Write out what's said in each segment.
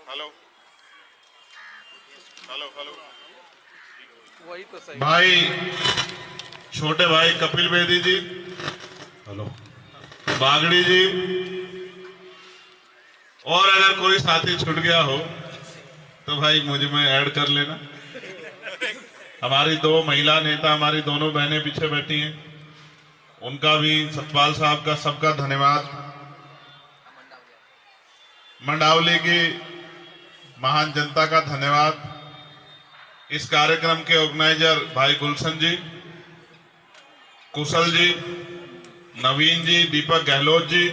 Hello hello hello वही तो सही भाई, छोटे भाई कपिल बेदी जी, हेलो बागड़ी जी, और अगर कोई साथी छूट गया हो तो भाई मुझ में ऐड कर लेना। हमारी दो महिला नेता, हमारी दोनों बहनें पीछे बैठी हैं, उनका भी, सतपाल साहब का, सबका धन्यवाद। मंडावली की महान जनता का धन्यवाद। इस कार्यक्रम के ऑर्गेनाइजर भाई गुलशन जी, कुशल जी, नवीन जी, दीपक गहलोत जी,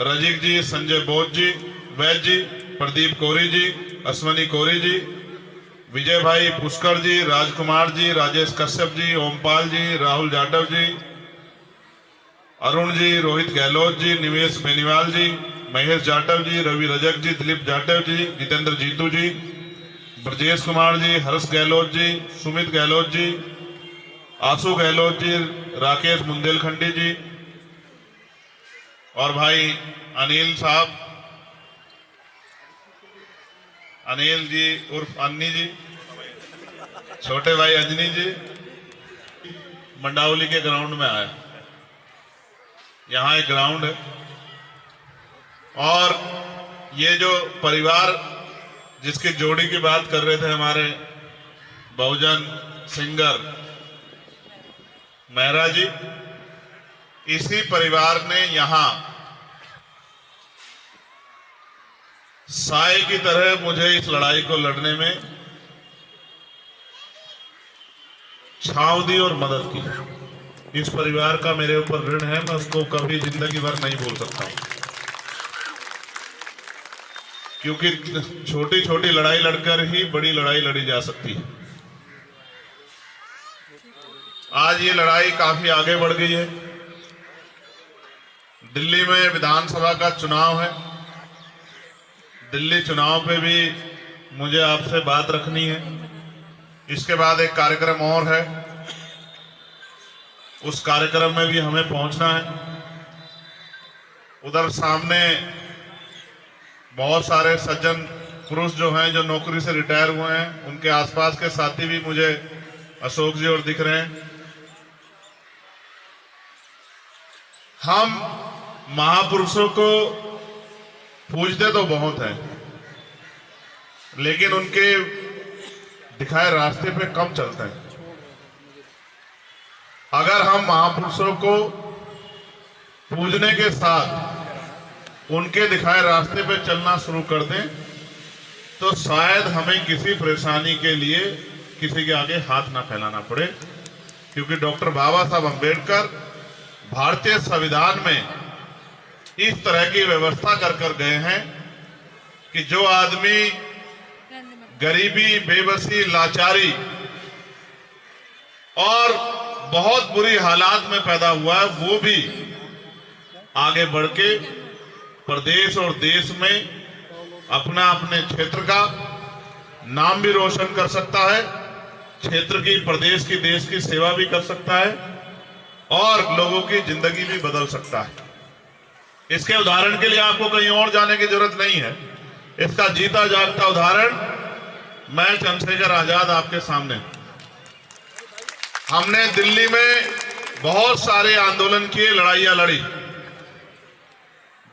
रजिक जी, संजय बोध जी, वैद जी, प्रदीप कोरी जी, अश्वनी कोरी जी, विजय भाई पुष्कर जी, राजकुमार जी, राजेश कश्यप जी, ओमपाल जी, राहुल जाटव जी, अरुण जी, रोहित गहलोत जी, निवेश बेनीवाल जी, महेश जाटव जी, रवि रजक जी, दिलीप जाटव जी, जितेंद्र जीतू जी, ब्रजेश कुमार जी, हर्ष गहलोत जी, सुमित गहलोत जी, आशु गहलोत जी, राकेश बुंदेलखंडी जी, और भाई अनिल साहब, अनिल जी उर्फ अन्नी जी, छोटे भाई अंजनी जी, मंडावली के ग्राउंड में आया। यहाँ एक ग्राउंड है और ये जो परिवार जिसकी जोड़ी की बात कर रहे थे, हमारे बहुजन सिंगर मेहरा जी, इसी परिवार ने यहां साए की तरह मुझे इस लड़ाई को लड़ने में छांव दी और मदद की। इस परिवार का मेरे ऊपर ऋण है, मैं उसको कभी जिंदगी भर नहीं भूल सकता हूं, क्योंकि छोटी छोटी लड़ाई लड़कर ही बड़ी लड़ाई लड़ी जा सकती है। आज ये लड़ाई काफी आगे बढ़ गई है। दिल्ली में विधानसभा का चुनाव है। दिल्ली चुनाव पे भी मुझे आपसे बात रखनी है। इसके बाद एक कार्यक्रम और है, उस कार्यक्रम में भी हमें पहुंचना है। उधर सामने बहुत सारे सज्जन पुरुष जो हैं, जो नौकरी से रिटायर हुए हैं, उनके आसपास के साथी भी मुझे अशोक जी और दिख रहे हैं। हम महापुरुषों को पूजते तो बहुत हैं, लेकिन उनके दिखाए रास्ते पे कम चलते हैं। अगर हम महापुरुषों को पूजने के साथ उनके दिखाए रास्ते पे चलना शुरू कर दें तो शायद हमें किसी परेशानी के लिए किसी के आगे हाथ ना फैलाना पड़े, क्योंकि डॉक्टर बाबा साहब अम्बेडकर भारतीय संविधान में इस तरह की व्यवस्था कर गए हैं कि जो आदमी गरीबी, बेबसी, लाचारी और बहुत बुरी हालात में पैदा हुआ है, वो भी आगे बढ़ के प्रदेश और देश में अपना, अपने क्षेत्र का नाम भी रोशन कर सकता है, क्षेत्र की, प्रदेश की, देश की सेवा भी कर सकता है और लोगों की जिंदगी भी बदल सकता है। इसके उदाहरण के लिए आपको कहीं और जाने की जरूरत नहीं है। इसका जीता जागता उदाहरण मैं चंद्रशेखर आजाद आपके सामने। हमने दिल्ली में बहुत सारे आंदोलन किए, लड़ाइयां लड़ी,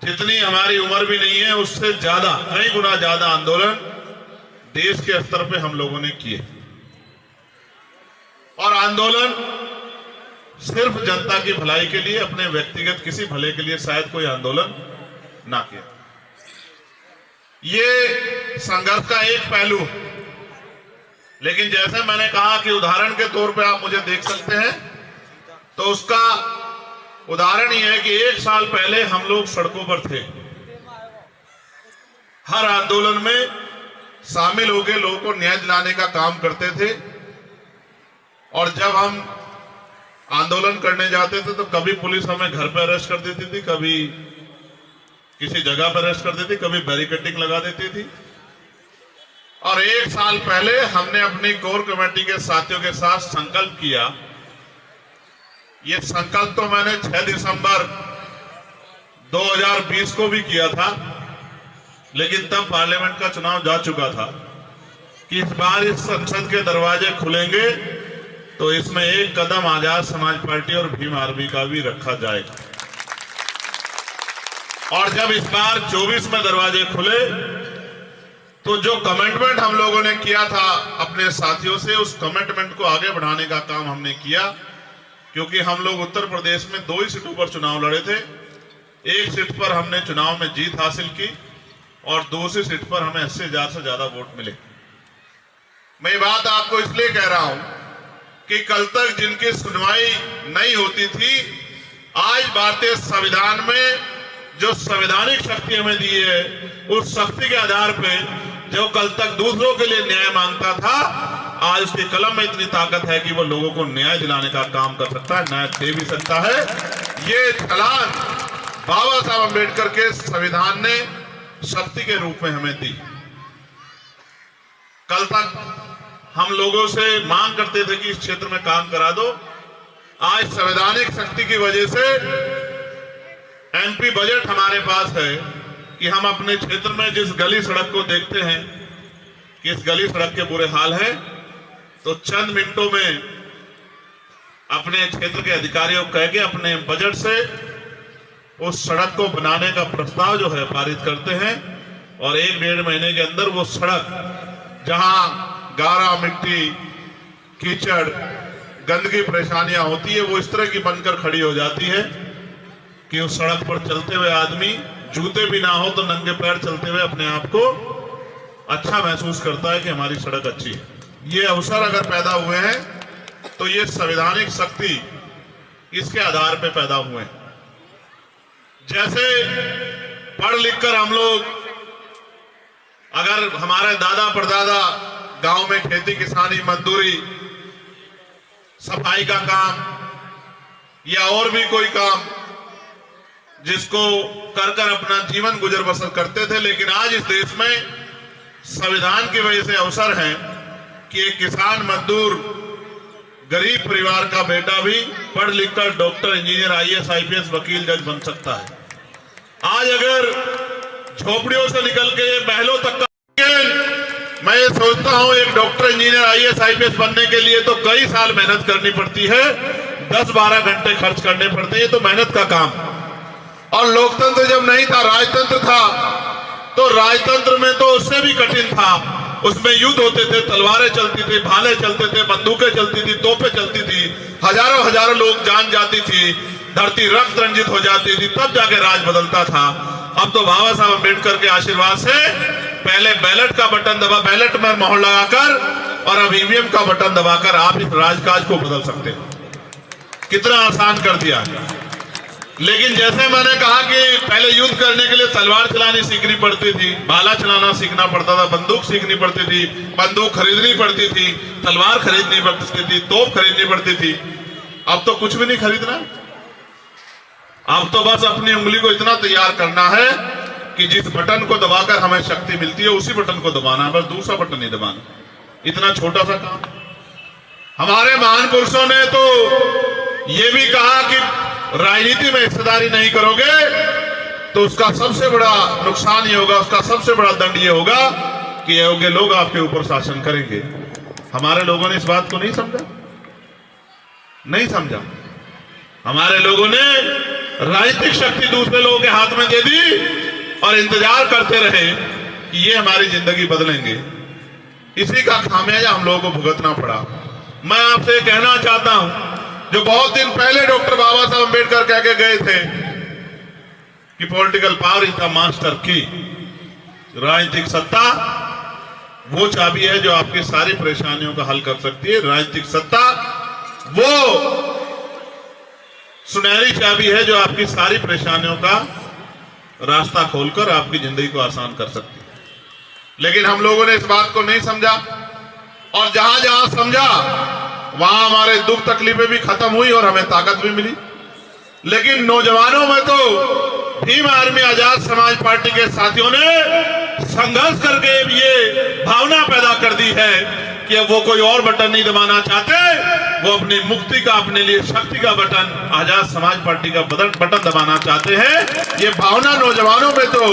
जितनी हमारी उम्र भी नहीं है उससे ज्यादा, कई गुना ज्यादा आंदोलन देश के स्तर पे हम लोगों ने किए। और आंदोलन सिर्फ जनता की भलाई के लिए, अपने व्यक्तिगत किसी भले के लिए शायद कोई आंदोलन ना किया। ये संघर्ष का एक पहलू है, लेकिन जैसे मैंने कहा कि उदाहरण के तौर पे आप मुझे देख सकते हैं, तो उसका उदाहरण ये है कि 1 साल पहले हम लोग सड़कों पर थे, हर आंदोलन में शामिल होकर लोगों को न्याय दिलाने का काम करते थे। और जब हम आंदोलन करने जाते थे तो कभी पुलिस हमें घर पर अरेस्ट कर देती थी, कभी किसी जगह पर अरेस्ट कर देती, कभी बैरिकेडिंग लगा देती थी। और 1 साल पहले हमने अपनी कोर कमेटी के साथियों के साथ संकल्प किया। ये संकल्प तो मैंने 6 दिसंबर 2020 को भी किया था लेकिन तब पार्लियामेंट का चुनाव जा चुका था कि इस बार इस संसद के दरवाजे खुलेंगे तो इसमें एक कदम आजाद समाज पार्टी और भीम आर्मी का भी रखा जाएगा। और जब इस बार 24 में दरवाजे खुले तो जो कमिटमेंट हम लोगों ने किया था अपने साथियों से, उस कमिटमेंट को आगे बढ़ाने का काम हमने किया। क्योंकि हम लोग उत्तर प्रदेश में 2 ही सीटों पर चुनाव लड़े थे। एक सीट पर हमने चुनाव में जीत हासिल की और दूसरी सीट पर हमें 80,000 से ज्यादा वोट मिले। मैं ये बात आपको इसलिए कह रहा हूं कि कल तक जिनकी सुनवाई नहीं होती थी, आज भारतीय संविधान में जो संवैधानिक शक्ति हमें दी है, उस शक्ति के आधार पे जो कल तक दूसरों के लिए न्याय मांगता था, आज उसकी कलम में इतनी ताकत है कि वो लोगों को न्याय दिलाने का काम कर सकता है, न्याय दे भी सकता है। ये छलांग बाबा साहब अम्बेडकर के संविधान ने शक्ति के रूप में हमें दी। कल तक हम लोगों से मांग करते थे कि इस क्षेत्र में काम करा दो। आज संवैधानिक शक्ति की वजह से एमपी बजट हमारे पास है कि हम अपने क्षेत्र में जिस गली सड़क को देखते हैं कि इस गली सड़क के बुरे हाल है, तो चंद मिनटों में अपने क्षेत्र के अधिकारियों को कह के अपने बजट से उस सड़क को बनाने का प्रस्ताव जो है पारित करते हैं और 1-1.5 महीने के अंदर वो सड़क, जहां गारा, मिट्टी, कीचड़, गंदगी, परेशानियां होती है, वो इस तरह की बनकर खड़ी हो जाती है कि उस सड़क पर चलते हुए आदमी, जूते भी ना हो तो नंगे पैर चलते हुए अपने आप को अच्छा महसूस करता है कि हमारी सड़क अच्छी है। ये अवसर अगर पैदा हुए हैं तो ये संवैधानिक शक्ति इसके आधार पे पैदा हुए हैं। जैसे पढ़ लिखकर हम लोग, अगर हमारे दादा परदादा गांव में खेती किसानी, मजदूरी, सफाई का काम या और भी कोई काम जिसको कर कर अपना जीवन गुजर बसर करते थे, लेकिन आज इस देश में संविधान की वजह से अवसर है कि एक किसान, मजदूर, गरीब परिवार का बेटा भी पढ़ लिखकर डॉक्टर, इंजीनियर, आईएएस, आईपीएस, वकील, जज बन सकता है। आज अगर झोपड़ियों से निकल के महलों तक मैं ये सोचता हूं एक डॉक्टर, इंजीनियर, आईएएस, आईपीएस बनने के लिए तो कई साल मेहनत करनी पड़ती है, 10-12 घंटे खर्च करने पड़ते हैं, ये तो मेहनत का काम। और लोकतंत्र जब नहीं था, राजतंत्र था, तो राजतंत्र में तो उससे भी कठिन था। उसमें युद्ध होते थे, तलवारें चलती थी, भाले चलते थे, बंदूकें चलती थी, तोपें चलती थी, हजारों लोग जान जाती थी, धरती रक्त रंजित हो जाती थी, तब जाके राज बदलता था। अब तो बाबा साहब अम्बेडकर के आशीर्वाद से पहले बैलेट का बटन दबा, बैलेट में मोहर लगाकर, और अब ईवीएम का बटन दबाकर आप इस राजकाज को बदल सकते हो। कितना आसान कर दिया। लेकिन जैसे मैंने कहा कि पहले युद्ध करने के लिए तलवार चलानी सीखनी पड़ती थी, भाला चलाना सीखना पड़ता था, बंदूक सीखनी पड़ती थी, बंदूक खरीदनी पड़ती थी, तलवार खरीदनी पड़ती थी, तोप खरीदनी पड़ती थी। अब तो कुछ भी नहीं खरीदना। अब तो बस अपनी उंगली को इतना तैयार करना है कि जिस बटन को दबाकर हमें शक्ति मिलती है उसी बटन को दबाना है, बस दूसरा बटन नहीं दबाना। इतना छोटा सा काम। हमारे महान पुरुषों ने तो ये भी कहा कि राजनीति में हिस्सेदारी नहीं करोगे तो उसका सबसे बड़ा नुकसान ये होगा, उसका सबसे बड़ा दंड ये होगा कि अयोग्य लोग आपके ऊपर शासन करेंगे। हमारे लोगों ने इस बात को नहीं समझा, नहीं समझा। हमारे लोगों ने राजनीतिक शक्ति दूसरे लोगों के हाथ में दे दी और इंतजार करते रहे कि ये हमारी जिंदगी बदलेंगे। इसी का खामियाजा हम लोगों को भुगतना पड़ा। मैं आपसे कहना चाहता हूं, जो बहुत दिन पहले डॉक्टर बाबा साहब अम्बेडकर कह के गए थे कि political power is the master की, राजनीतिक सत्ता वो चाबी है जो आपकी सारी परेशानियों का हल कर सकती है। राजनीतिक सत्ता वो सुनहरी चाबी है जो आपकी सारी परेशानियों का रास्ता खोलकर आपकी जिंदगी को आसान कर सकती है। लेकिन हम लोगों ने इस बात को नहीं समझा, और जहां जहां समझा वहां हमारे दुख तकलीफें भी खत्म हुई और हमें ताकत भी मिली। लेकिन नौजवानों में तो भीम आर्मी आजाद समाज पार्टी के साथियों ने संघर्ष करके ये भावना पैदा कर दी है कि अब वो कोई और बटन नहीं दबाना चाहते, वो अपनी मुक्ति का, अपने लिए शक्ति का बटन, आजाद समाज पार्टी का बटन दबाना चाहते हैं। ये भावना नौजवानों में तो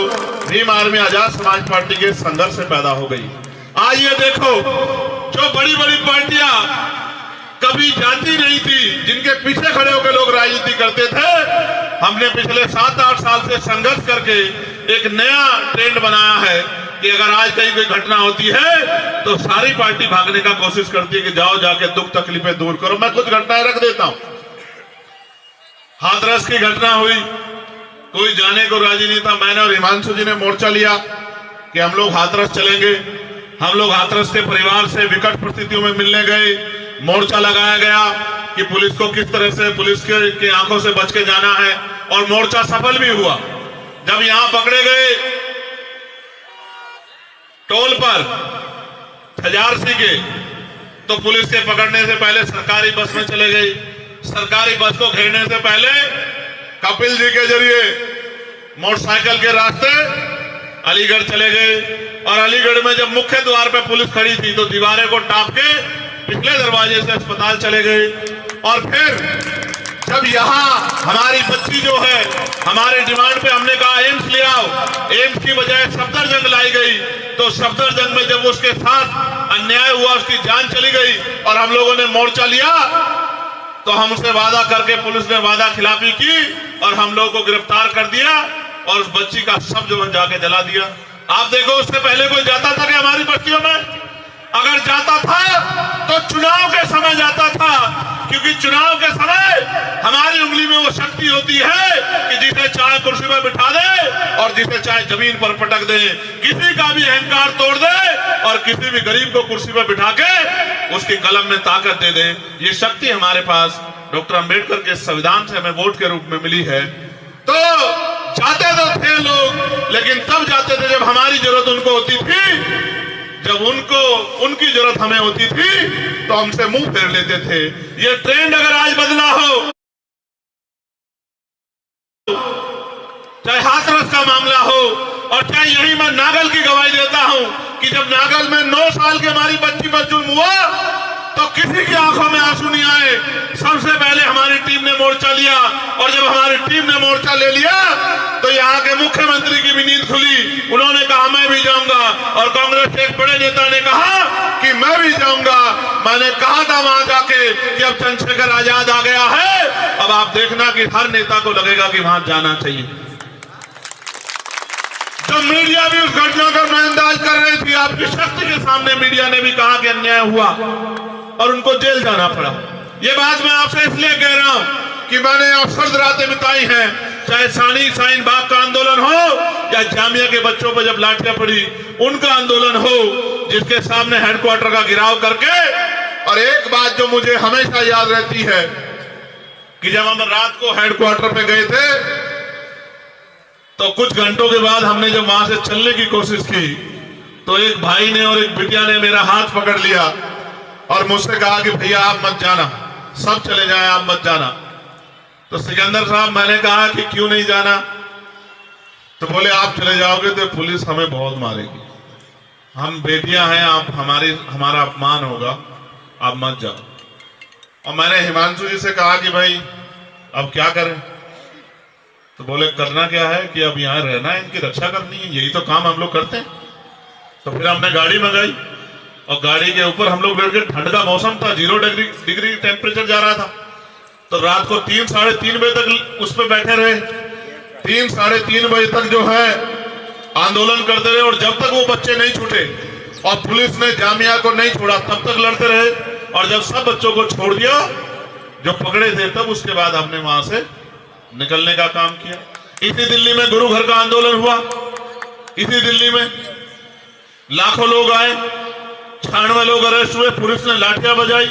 भीम आर्मी आजाद समाज पार्टी के संघर्ष से पैदा हो गई। आज ये देखो, जो बड़ी बड़ी पार्टियां कभी जाती नहीं थी, जिनके पीछे खड़े होकर लोग राजनीति करते थे, हमने पिछले 7-8 साल से संघर्ष करके एक नया ट्रेंड बनाया है कि अगर आज कहीं कोई घटना होती है तो सारी पार्टी भागने का कोशिश करती है कि जाओ जाके दुख तकलीफें दूर करो। मैं कुछ घटनाएं रख देता हूं। हाथरस की घटना हुई, कोई जाने को राजी नहीं था। मैंने और हिमांशु जी ने मोर्चा लिया कि हम लोग हाथरस चलेंगे। हम लोग हाथरस के परिवार से विकट परिस्थितियों में मिलने गए। मोर्चा लगाया गया कि पुलिस को किस तरह से, पुलिस के आंखों से बच के जाना है, और मोर्चा सफल भी हुआ। जब यहां पकड़े गए टोल पर खजारसी के, तो पुलिस के पकड़ने से पहले सरकारी बस में चले गई। सरकारी बस को घेरने से पहले कपिल जी के जरिए मोटरसाइकिल के रास्ते अलीगढ़ चले गए, और अलीगढ़ में जब मुख्य द्वार पे पुलिस खड़ी थी तो दीवारें को टाप के पिछले दरवाजे से अस्पताल चले गए। और फिर जब यहाँ हमारी बच्ची जो है, हमारे डिमांड पे हमने कहा एम्स ले आओ, एम्स की बजाय सफदरजंग लाई गई, तो सफदरजंग में जब उसके साथ अन्याय हुआ, उसकी जान चली गई, और हम लोगों ने मोर्चा लिया, तो हमसे वादा करके पुलिस ने वादा खिलाफी की और हम लोगों को गिरफ्तार कर दिया और उस बच्ची का शव जो जाके जला दिया। आप देखो, उससे पहले कोई जाता था कि हमारी बस्तियों में? अगर जाता था तो चुनाव के समय जाता था, क्योंकि चुनाव के समय हमारी उंगली में वो शक्ति होती है कि जिसे चाहे कुर्सी पर बिठा दे और जिसे चाहे जमीन पर पटक दे, किसी का भी अहंकार तोड़ दे और किसी भी गरीब को कुर्सी पर बिठा के उसकी कलम में ताकत दे दे। ये शक्ति हमारे पास डॉक्टर अंबेडकर के संविधान से हमें वोट के रूप में मिली है। तो जाते तो थे लोग, लेकिन तब जाते थे जब हमारी जरूरत उनको होती थी, जब उनकी जरूरत हमें होती थी तो हमसे मुंह फेर लेते थे। ये ट्रेंड अगर आज बदला हो, चाहे हाथरस का मामला हो और चाहे यही मैं नागल की गवाही देता हूं कि जब नागल में 9 साल की हमारी बच्ची पर जुल्म हुआ तो किसी की आंखों में आंसू नहीं आए। सबसे पहले हमारी टीम ने मोर्चा लिया, और जब हमारी टीम ने मोर्चा ले लिया तो यहाँ के मुख्यमंत्री की भी नींद खुली। उन्होंने कहा मैं भी जाऊंगा, और कांग्रेस के एक बड़े नेता ने कहा कि मैं भी जाऊंगा। मैंने कहा था वहां जाके कि अब चंद्रशेखर आजाद आ गया है, अब आप देखना कि हर नेता को लगेगा कि वहां जाना चाहिए। जब मीडिया भी उस घटना का नजरअंदाज कर रही थी, आपकी शक्ति के सामने मीडिया ने भी कहा कि अन्याय हुआ और उनको जेल जाना पड़ा। ये बात मैं आपसे इसलिए कह रहा हूं कि मैंने अवसर रातें बिताई हैं, चाहे शाहीन बाग का आंदोलन हो या जामिया के बच्चों पर जब लाठियां पड़ी उनका आंदोलन हो, जिसके सामने हेडक्वार्टर का घेराव करके। और एक बात जो मुझे हमेशा याद रहती है कि जब हम रात को हेडक्वार्टर पे गए थे तो कुछ घंटों के बाद हमने जब वहां से चलने की कोशिश की तो एक भाई ने और एक बिटिया ने मेरा हाथ पकड़ लिया और मुझसे कहा कि भैया आप मत जाना, सब चले जाएं, आप मत जाना। तो सिकंदर साहब, मैंने कहा कि क्यों नहीं जाना? तो बोले आप चले जाओगे तो पुलिस हमें बहुत मारेगी, हम बेटियां हैं, आप हमारा अपमान होगा, आप मत जाओ। और मैंने हिमांशु जी से कहा कि भाई अब क्या करें? तो बोले करना क्या है कि अब यहाँ रहना है, इनकी रक्षा करनी है, यही तो काम हम लोग करते हैं। तो फिर हमने गाड़ी मंगाई और गाड़ी के ऊपर हम लोग बैठ के, ठंड का मौसम था, 0 डिग्री टेम्परेचर जा रहा था, तो रात को 3 साढ़े 3 बजे तक उस पर बैठे रहे। 3 साढ़े 3 बजे तक जो है आंदोलन करते रहे, और जब तक वो बच्चे नहीं छूटे और पुलिस ने जामिया को नहीं छोड़ा तब तक लड़ते रहे। और जब सब बच्चों को छोड़ दिया जो पकड़े थे, तब उसके बाद हमने वहां से निकलने का काम किया। इसी दिल्ली में गुरु घर का आंदोलन हुआ, इसी दिल्ली में लाखों लोग आए, 96 लोग अरेस्ट हुए, पुलिस ने लाठियां बजाई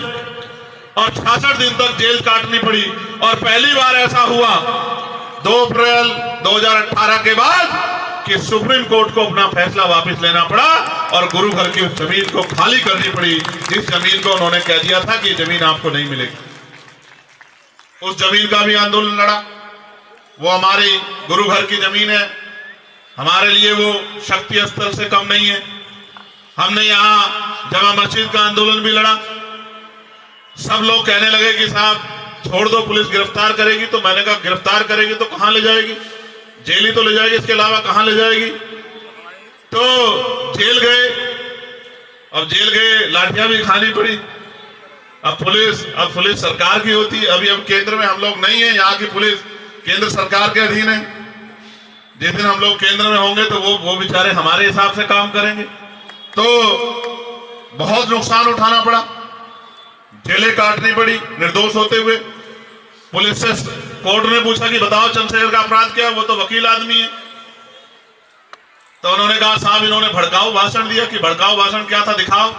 और 66 दिन तक जेल काटनी पड़ी। और पहली बार ऐसा हुआ 2 अप्रैल 2018 के बाद कि सुप्रीम कोर्ट को अपना फैसला वापस लेना पड़ा और गुरु घर की उस जमीन को खाली करनी पड़ी, जिस जमीन को उन्होंने कह दिया था कि जमीन आपको नहीं मिलेगी। उस जमीन का भी आंदोलन लड़ा। वो हमारी गुरु घर की जमीन है, हमारे लिए वो शक्ति स्तर से कम नहीं है। हमने यहाँ जमा मस्जिद का आंदोलन भी लड़ा, सब लोग कहने लगे कि साहब छोड़ दो, पुलिस गिरफ्तार करेगी। तो मैंने कहा गिरफ्तार करेगी तो कहां ले जाएगी? जेल ही तो ले जाएगी, इसके अलावा कहां ले जाएगी? तो जेल गए। अब जेल गए, लाठियां भी खानी पड़ी। अब पुलिस सरकार की होती है। अभी अब केंद्र में हम लोग नहीं है, यहाँ की पुलिस केंद्र सरकार के अधीन है। जिस दिन हम लोग केंद्र में होंगे तो वो बेचारे हमारे हिसाब से काम करेंगे। तो बहुत नुकसान उठाना पड़ा, जेलें काटनी पड़ी निर्दोष होते हुए। पुलिस से कोर्ट ने पूछा कि बताओ चंद्रशेखर का अपराध क्या है? वो तो वकील आदमी है। तो उन्होंने कहा साहब इन्होंने भड़काऊ भाषण दिया। कि भड़काऊ भाषण क्या था, दिखाओ।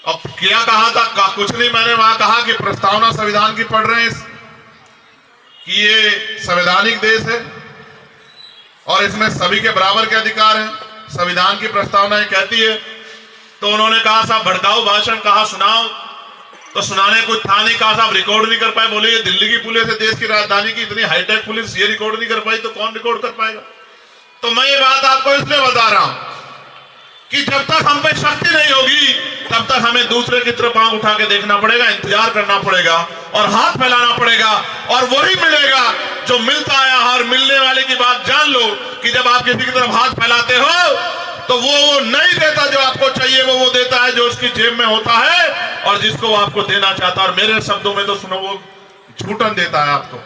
अब क्या कहा था? कुछ नहीं, मैंने वहां कहा कि प्रस्तावना संविधान की पढ़ रहे हैं कि ये संवैधानिक देश है और इसमें सभी के बराबर के अधिकार हैं, संविधान की प्रस्तावना ये कहती है। तो उन्होंने कहा साहब भड़काऊ भाषण कहा, सुनाओ। तो सुनाने कुछ था नहीं। कहा साहब रिकॉर्ड नहीं कर पाए। बोले ये दिल्ली की पुलिस है, देश की राजधानी की इतनी हाईटेक पुलिस, ये रिकॉर्ड नहीं कर पाई तो कौन रिकॉर्ड कर पाएगा? तो मैं ये बात आपको इसलिए बता रहा हूं कि जब तक हम पे शक्ति नहीं होगी तब तक हमें दूसरे की तरफ आंख उठा के देखना पड़ेगा, इंतजार करना पड़ेगा और हाथ फैलाना पड़ेगा। और वही मिलेगा जो मिलता आया है। और मिलने वाले की बात जान लो कि जब आप किसी की तरफ हाथ फैलाते हो तो वो नहीं देता जो आपको चाहिए, वो देता है जो उसकी जेब में होता है और जिसको वो आपको देना चाहता है। और मेरे शब्दों में तो सुनो, वो झूठन देता है आपको।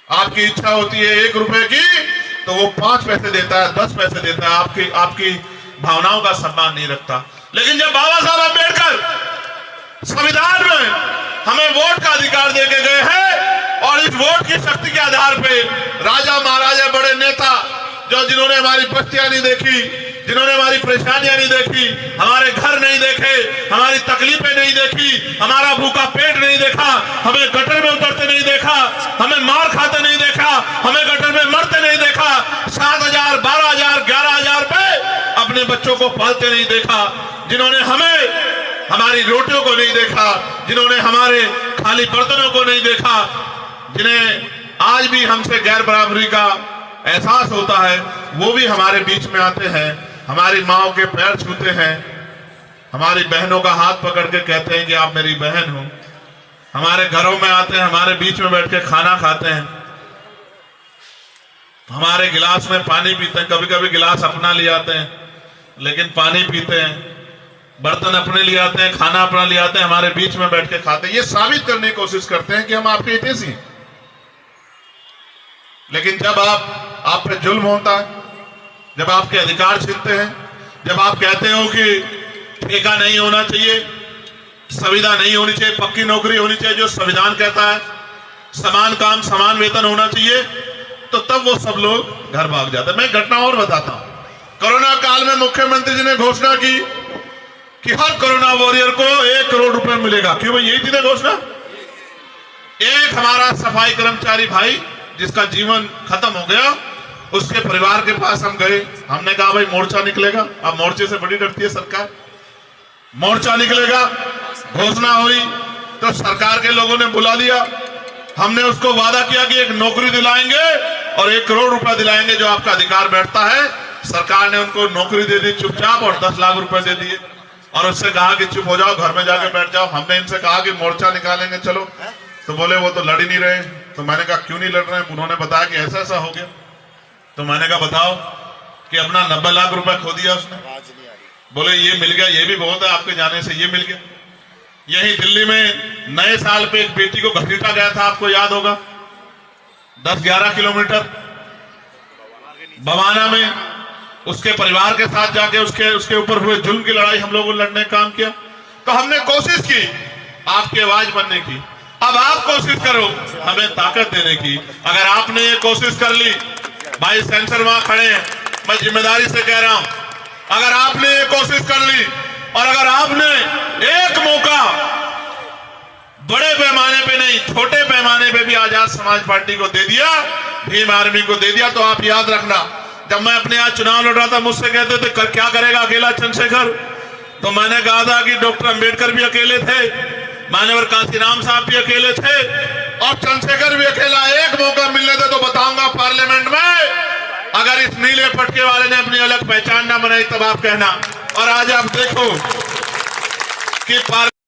आपकी इच्छा होती है 1 रुपए की तो वो 5 पैसे देता है, 10 पैसे देता है। आपकी भावनाओं का सम्मान नहीं रखता। लेकिन जब बाबा साहब अम्बेडकर संविधान में हमें वोट का अधिकार देके गए हैं और इस वोट की शक्ति के आधार पे राजा महाराजा बड़े नेता जिन्होंने हमारी बस्तियां नहीं देखी, जिन्होंने हमारी परेशानियां नहीं देखी, हमारे घर नहीं देखे, हमारी तकलीफें नहीं देखी, हमारा भूखा पेट नहीं देखा, हमें गटर में उतरते नहीं देखा, हमें मार खाते नहीं देखा, हमें गटर में मरते नहीं देखा, 7,000, 12,000, 11,000 पे अपने बच्चों को पालते नहीं देखा, जिन्होंने हमें हमारी रोटियों को नहीं देखा, जिन्होंने हमारे खाली बर्तनों को नहीं देखा, जिन्हें आज भी हमसे गैर बराबरी का एहसास होता है, वो भी हमारे बीच में आते हैं, हमारी माओ के पैर छूते हैं, हमारी बहनों का हाथ पकड़ के कहते हैं कि आप मेरी बहन हो, हमारे घरों में आते हैं, हमारे बीच में बैठ के खाना खाते हैं, हमारे गिलास में पानी पीते हैं। कभी कभी गिलास अपना ले आते हैं लेकिन पानी पीते हैं, बर्तन अपने ले आते हैं, खाना अपना ले आते हैं, हमारे बीच में बैठ के खाते हैं। ये साबित करने की कोशिश करते हैं कि हम आपके हितैषी हैं। लेकिन जब आप पे जुल्म होता है, जब आपके अधिकार छीनते हैं, जब आप कहते हो कि ठेका नहीं होना चाहिए, संविदा नहीं होनी चाहिए, पक्की नौकरी होनी चाहिए जो संविधान कहता है, समान काम समान वेतन होना चाहिए, तो तब वो सब लोग घर भाग जाते हैं। मैं घटना और बताता हूं। कोरोना काल में मुख्यमंत्री जी ने घोषणा की कि हर कोरोना वॉरियर को 1 करोड़ रुपए मिलेगा। क्यों भाई, यही थी ना घोषणा? एक हमारा सफाई कर्मचारी भाई जिसका जीवन खत्म हो गया, उसके परिवार के पास हम गए, हमने कहा भाई मोर्चा निकलेगा। अब मोर्चे से बड़ी डरती है सरकार, मोर्चा निकलेगा, घोषणा हुई तो सरकार के लोगों ने बुला लिया। हमने उसको वादा किया कि एक नौकरी दिलाएंगे और 1 करोड़ रुपया दिलाएंगे जो आपका अधिकार बैठता है। सरकार ने उनको नौकरी दे दी चुपचाप और 10 लाख रुपए दे दिए और उससे कहा कि चुप हो जाओ, घर में जाके बैठ जाओ। हमने इनसे कहा कि मोर्चा निकालेंगे चलो, तो बोले वो तो लड़ ही नहीं रहे। तो मैंने कहा क्यों नहीं लड़ रहे हैं? उन्होंने बताया कि ऐसा ऐसा हो गया। तो मैंने कहा बताओ कि अपना 90 लाख रुपए खो दिया उसने। बोले ये मिल गया, ये भी बहुत है, आपके जाने से ये मिल गया। यही दिल्ली में नए साल पे एक बेटी को घसीटा गया था, आपको याद होगा, 10-11 किलोमीटर बवाना में उसके परिवार के साथ जाके उसके ऊपर हुए जुल्म की लड़ाई हम लोगों ने लड़ने का काम किया। तो हमने कोशिश की आपकी आवाज बनने की। अब आप कोशिश करो हमें ताकत देने की। अगर आपने ये कोशिश कर ली, भाई सेंसर वहां खड़े हैं, मैं जिम्मेदारी से कह रहा हूं, अगर आपने ये कोशिश कर ली और अगर आपने एक मौका बड़े पैमाने पे नहीं छोटे पैमाने पे भी आजाद समाज पार्टी को दे दिया, भीम आर्मी को दे दिया, तो आप याद रखना, जब मैं अपने यहाँ चुनाव लड़ रहा था मुझसे कहते थे क्या करेगा अकेला चंद्रशेखर, तो मैंने कहा था कि डॉक्टर अंबेडकर भी अकेले थे, मान्यवर कांशीराम साहब भी अकेले थे और चंद्रशेखर भी अकेला। एक मौका मिलने दे तो बताऊंगा पार्लियामेंट में, अगर इस नीले पटके वाले ने अपनी अलग पहचान ना बनाई तब आप कहना। और आज आप देखो कि